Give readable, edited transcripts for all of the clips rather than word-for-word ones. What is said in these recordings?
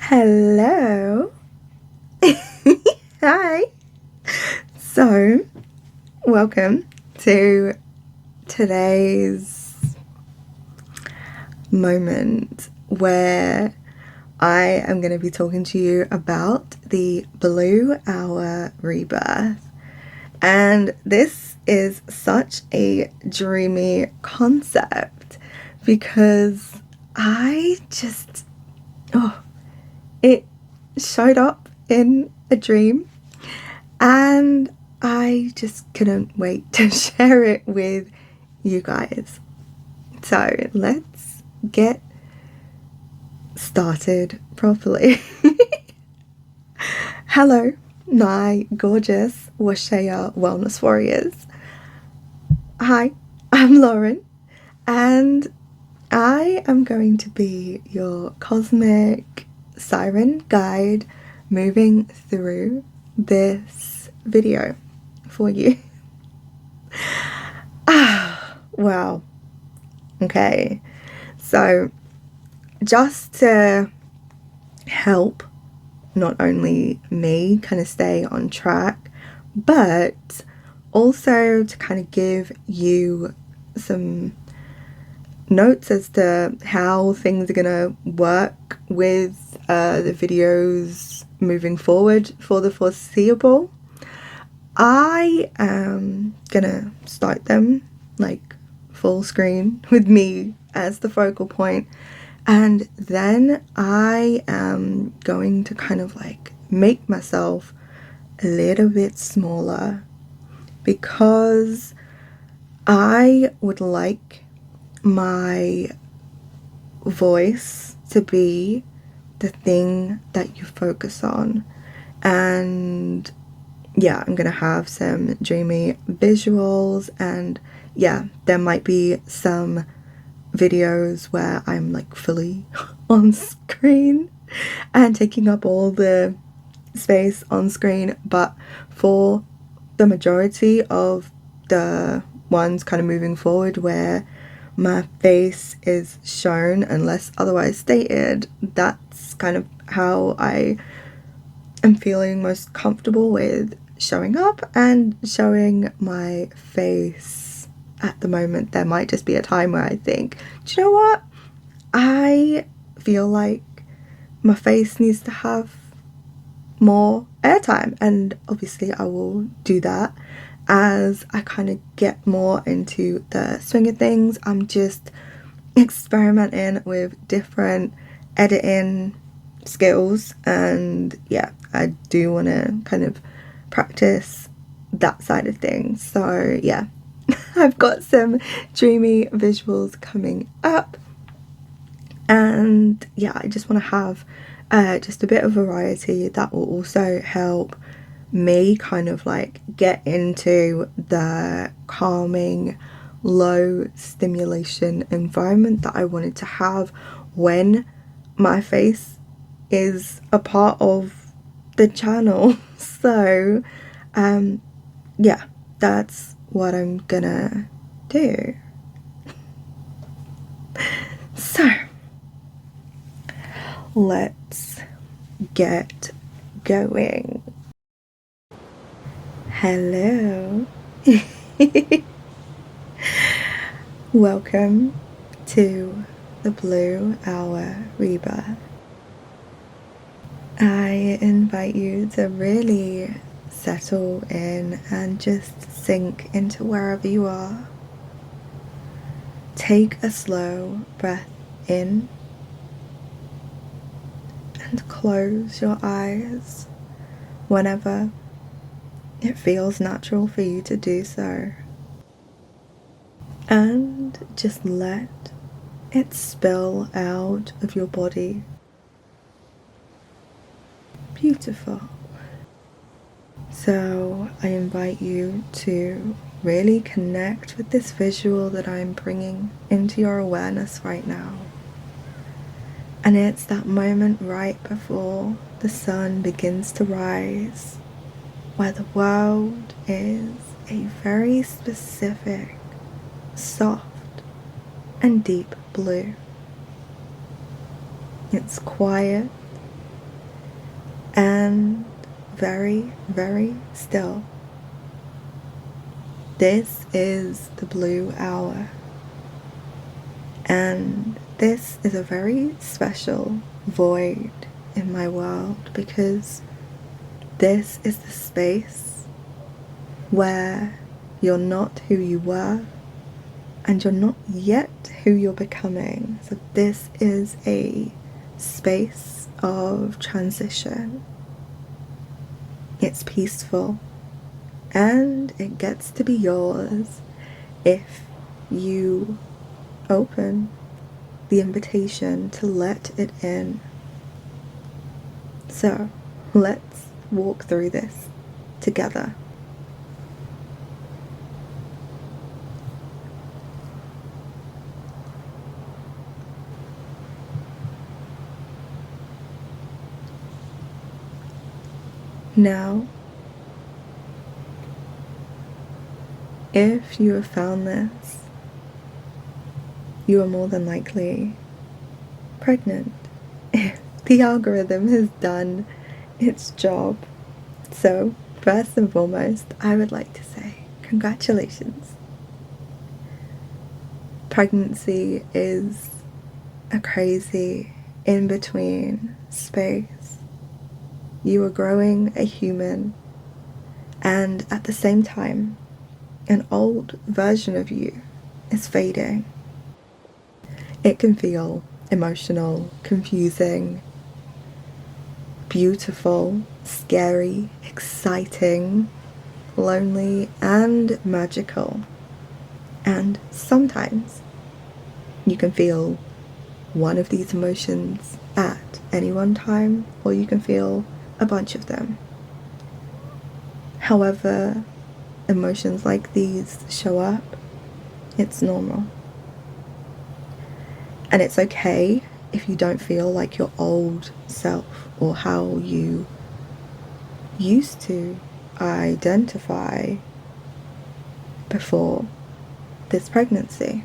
Hello. Hi. So, welcome to today's moment where I am going to be talking to you about the Blue Hour Rebirth. And this is such a dreamy concept because it showed up in a dream and I just couldn't wait to share it with you guys. So let's get started properly. Hello, my gorgeous Washaya wellness warriors. Hi, I'm Lauren, and I am going to be your cosmic siren guide moving through this video for you. Wow. Okay, so just to help not only me kind of stay on track, but also to kind of give you some notes as to how things are gonna work with the videos moving forward for the foreseeable. I am gonna start them like full screen with me as the focal point, and then I am going to kind of like make myself a little bit smaller because I would like my voice to be the thing that you focus on. And yeah, I'm gonna have some dreamy visuals, and yeah, there might be some videos where I'm like fully on screen and taking up all the space on screen, but for the majority of the ones kind of moving forward where my face is shown unless otherwise stated, that's kind of how I am feeling most comfortable with showing up and showing my face at the moment. There might just be a time where I think, do you know what? I feel like my face needs to have more airtime, and obviously I will do that as I kind of get more into the swing of things. I'm just experimenting with different editing skills, and yeah, I do want to kind of practice that side of things. So yeah, I've got some dreamy visuals coming up, and yeah, I just want to have just a bit of variety that will also help me kind of like get into the calming, low stimulation environment that I wanted to have when my face is a part of the channel. So yeah, that's what I'm gonna do. So let's get going. Hello. Welcome to the Blue Hour Rebirth. I invite you to really settle in and just sink into wherever you are. Take a slow breath in and close your eyes whenever it feels natural for you to do so. And just let it spill out of your body. Beautiful. So I invite you to really connect with this visual that I'm bringing into your awareness right now. And it's that moment right before the sun begins to rise, where the world is a very specific, soft and deep blue. It's quiet, and very, very still. This is the Blue Hour, and this is a very special void in my world because this is the space where you're not who you were and you're not yet who you're becoming. So this is a space of transition. It's peaceful and it gets to be yours if you open the invitation to let it in. So let's walk through this together. Now, if you have found this, you are more than likely pregnant. The algorithm has done its job. So, first and foremost, I would like to say congratulations. Pregnancy is a crazy in-between space. You are growing a human, and at the same time, an old version of you is fading. It can feel emotional, confusing, beautiful, scary, exciting, lonely, and magical. And sometimes you can feel one of these emotions at any one time, or you can feel a bunch of them. However, emotions like these show up, it's normal. And it's okay if you don't feel like your old self or how you used to identify before this pregnancy.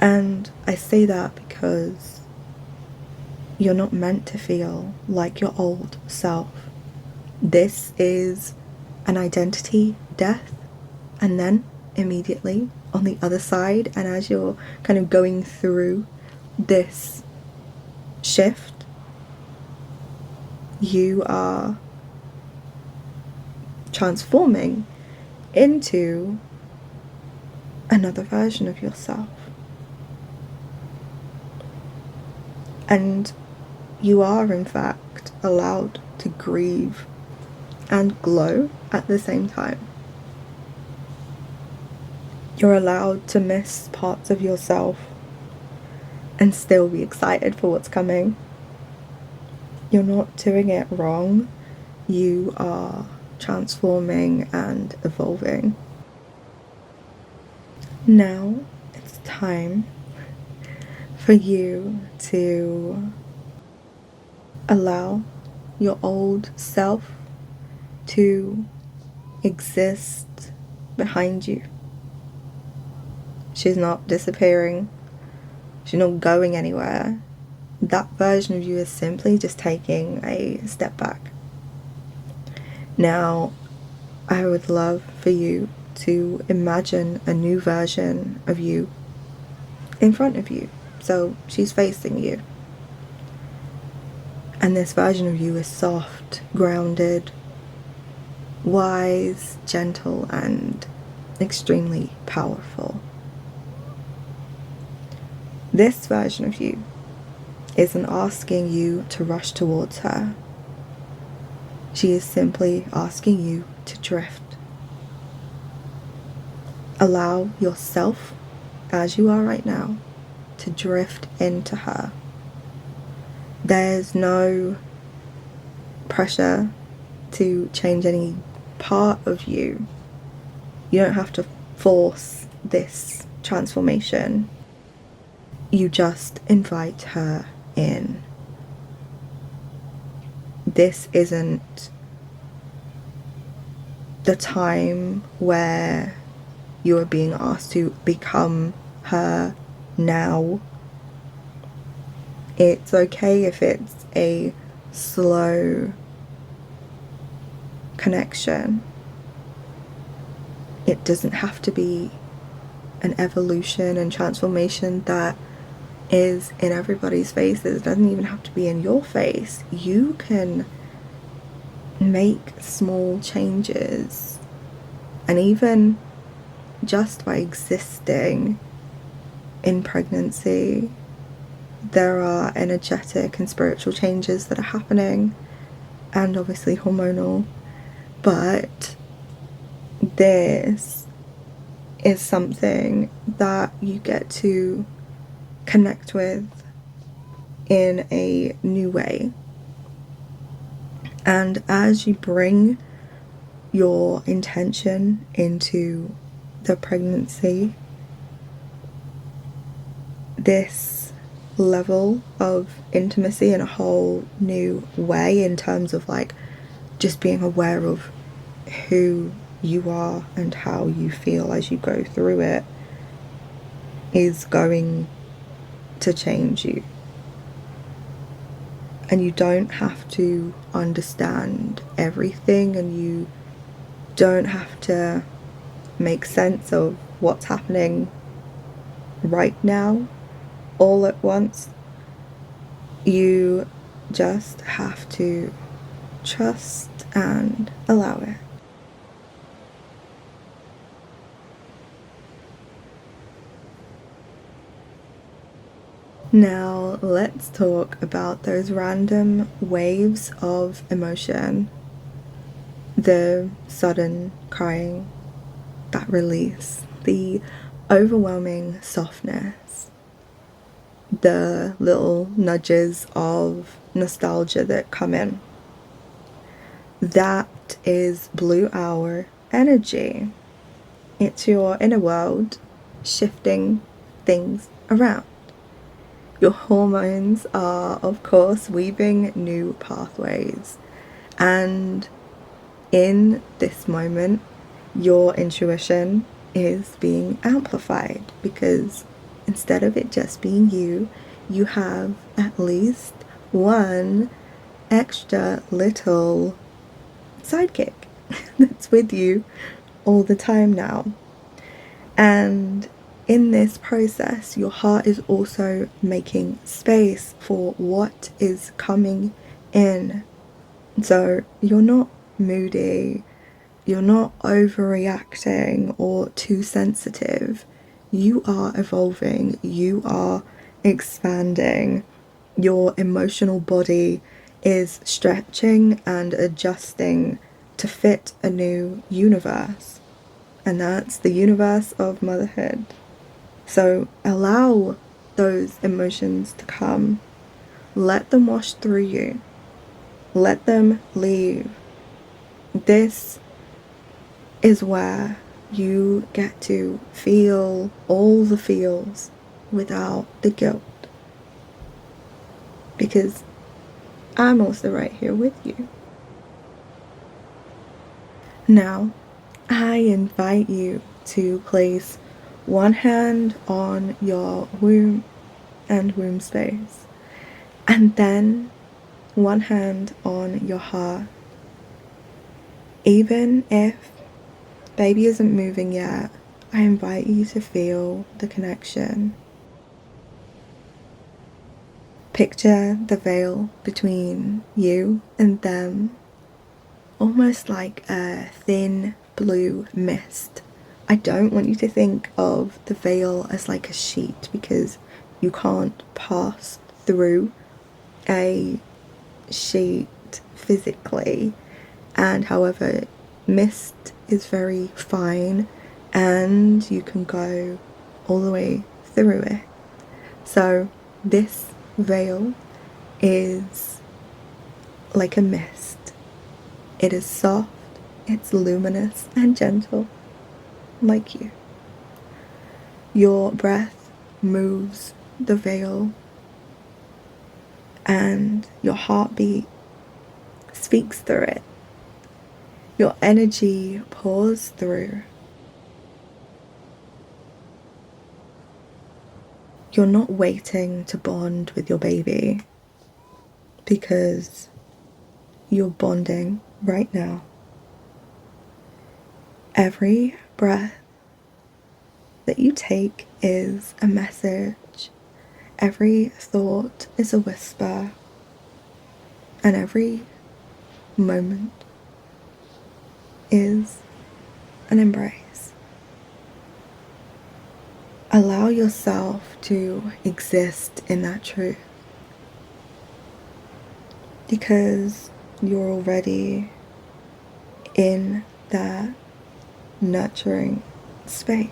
And I say that because you're not meant to feel like your old self. This is an identity death, and then immediately on the other side, and as you're kind of going through this shift, you are transforming into another version of yourself. And you are, in fact, allowed to grieve and glow at the same time. You're allowed to miss parts of yourself and still be excited for what's coming. You're not doing it wrong. You are transforming and evolving. Now it's time for you to allow your old self to exist behind you. She's not disappearing. She's not going anywhere. That version of you is simply just taking a step back. Now, I would love for you to imagine a new version of you in front of you. So she's facing you. And this version of you is soft, grounded, wise, gentle, and extremely powerful. This version of you isn't asking you to rush towards her. She is simply asking you to drift. Allow yourself, as you are right now, to drift into her. There's no pressure to change any part of you. You don't have to force this transformation. You just invite her in. This isn't the time where you are being asked to become her now. It's okay if it's a slow connection. It doesn't have to be an evolution and transformation that is in everybody's faces. It doesn't even have to be in your face. You can make small changes, and even just by existing in pregnancy, there are energetic and spiritual changes that are happening, and obviously hormonal. But this is something that you get to connect with in a new way. And as you bring your intention into the pregnancy, this level of intimacy in a whole new way, in terms of like just being aware of who you are and how you feel as you go through it, is going to change you. And you don't have to understand everything, and you don't have to make sense of what's happening right now all at once. You just have to trust and allow it. Now let's talk about those random waves of emotion. The sudden crying, that release, the overwhelming softness, the little nudges of nostalgia that come in. That is Blue Hour energy. It's your inner world shifting things around. Your hormones are, of course, weaving new pathways. And in this moment, your intuition is being amplified, because instead of it just being you, you have at least one extra little sidekick that's with you all the time now. And in this process, your heart is also making space for what is coming in. So you're not moody, you're not overreacting or too sensitive. You are evolving, you are expanding. Your emotional body is stretching and adjusting to fit a new universe. And that's the universe of motherhood. So allow those emotions to come. Let them wash through you. Let them leave. This is where you get to feel all the feels without the guilt. Because I'm also right here with you. Now, I invite you to place one hand on your womb and womb space, and then one hand on your heart. Even if baby isn't moving yet, I invite you to feel the connection. Picture the veil between you and them, almost like a thin blue mist. I don't want you to think of the veil as like a sheet, because you can't pass through a sheet physically. And however, mist is very fine, and you can go all the way through it. So this veil is like a mist. It is soft, it's luminous and gentle, like you. Your breath moves the veil, and your heartbeat speaks through it. Your energy pours through. You're not waiting to bond with your baby, because you're bonding right now. Every breath that you take is a message. Every thought is a whisper. And every moment is an embrace. Allow yourself to exist in that truth, because you're already in that nurturing space.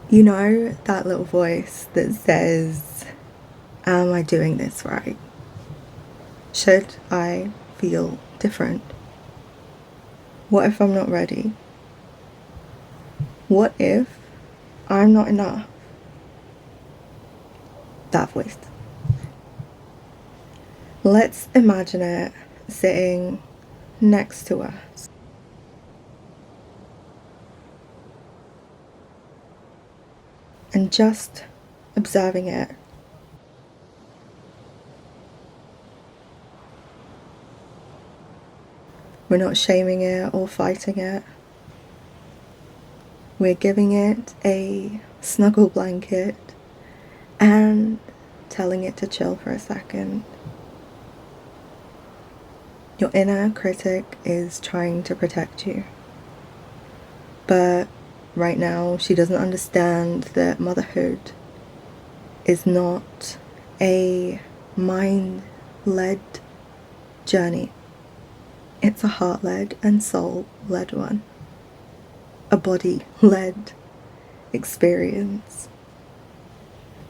You know that little voice that says, am I doing this right? Should I feel different? What if I'm not ready? What if I'm not enough? That voice. Let's imagine it sitting next to us. And just observing it. We're not shaming it or fighting it. We're giving it a snuggle blanket and telling it to chill for a second. Your inner critic is trying to protect you. But right now, she doesn't understand that motherhood is not a mind-led journey. It's a heart-led and soul-led one. A body-led experience.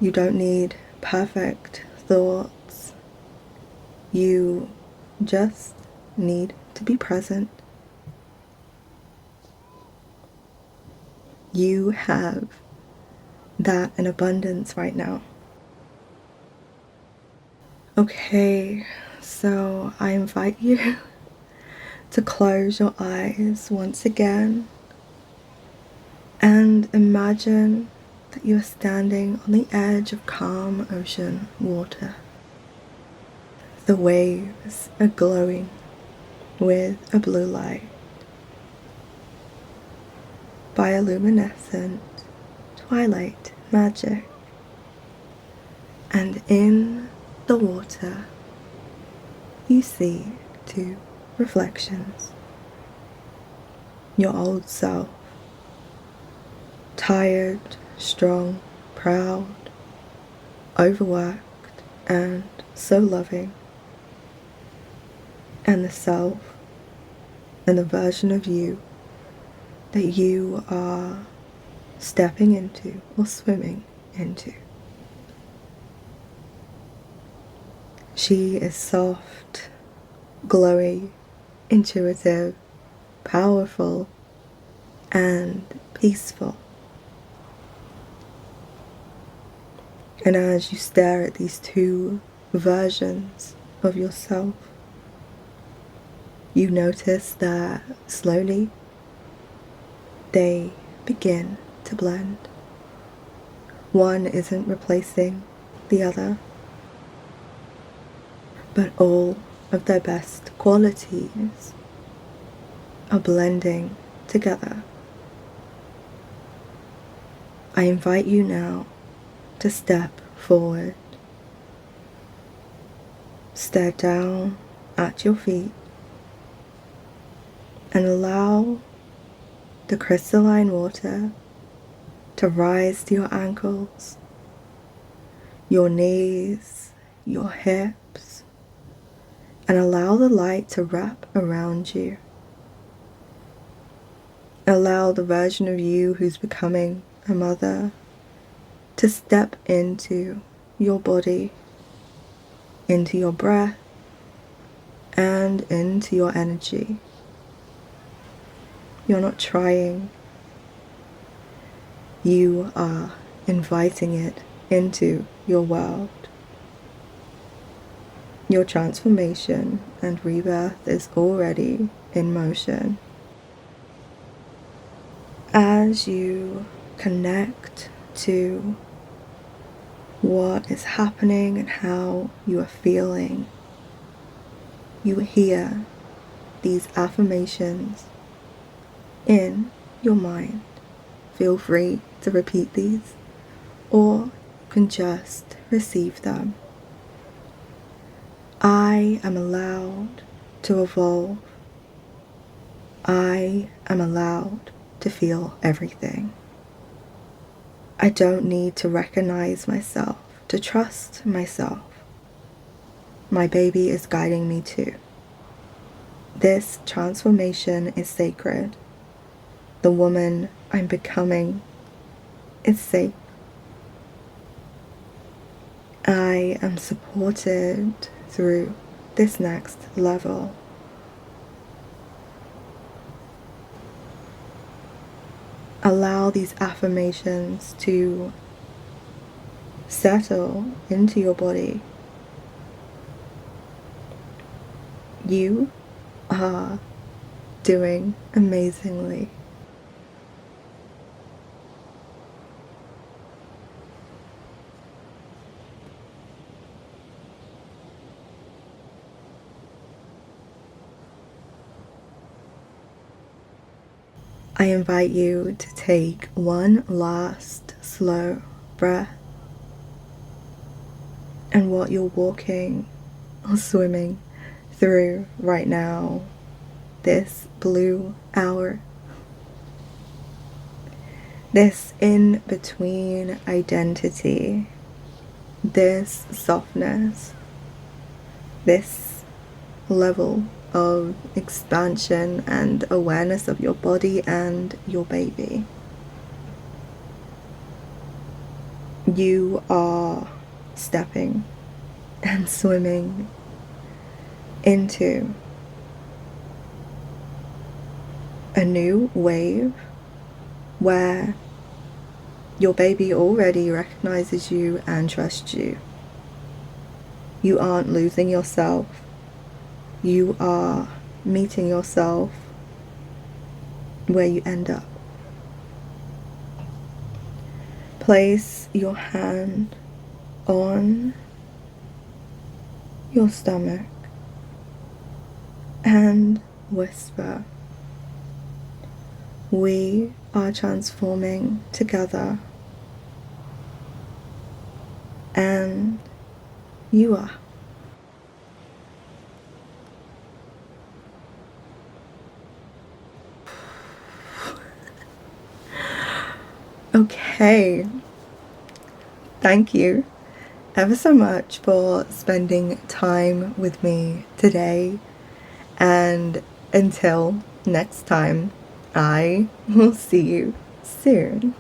You don't need perfect thoughts. You just need to be present. You have that in abundance right now. Okay, so I invite you to close your eyes once again and imagine that you are standing on the edge of calm ocean water. The waves are glowing with a blue light. Bioluminescent twilight magic. And in the water, you see two reflections. Your old self, tired, strong, proud, overworked, and so loving. And the self and the version of you that you are stepping into or swimming into. She is soft, glowy, intuitive, powerful, and peaceful. And as you stare at these two versions of yourself, you notice that slowly they begin to blend. One isn't replacing the other, but all of their best qualities are blending together. I invite you now to step forward, stare down at your feet, and allow the crystalline water to rise to your ankles, your knees, your hips, and allow the light to wrap around you. Allow the version of you who's becoming a mother to step into your body, into your breath, and into your energy. You're not trying. You are inviting it into your world. Your transformation and rebirth is already in motion. As you connect to what is happening and how you are feeling, you hear these affirmations in your mind. Feel free to repeat these, or you can just receive them. I am allowed to evolve. I am allowed to feel everything. I don't need to recognize myself, to trust myself. My baby is guiding me too. This transformation is sacred. The woman I'm becoming is safe. I am supported through this next level. Allow these affirmations to settle into your body. You are doing amazingly. I invite you to take one last slow breath, and what you're walking or swimming through right now, this blue hour, this in-between identity, this softness, this level of expansion and awareness of your body and your baby. You are stepping and swimming into a new wave where your baby already recognizes you and trusts you. You aren't losing yourself. You are meeting yourself where you end up. Place your hand on your stomach and whisper, "We are transforming together, and you are." Okay, thank you ever so much for spending time with me today, and until next time, I will see you soon.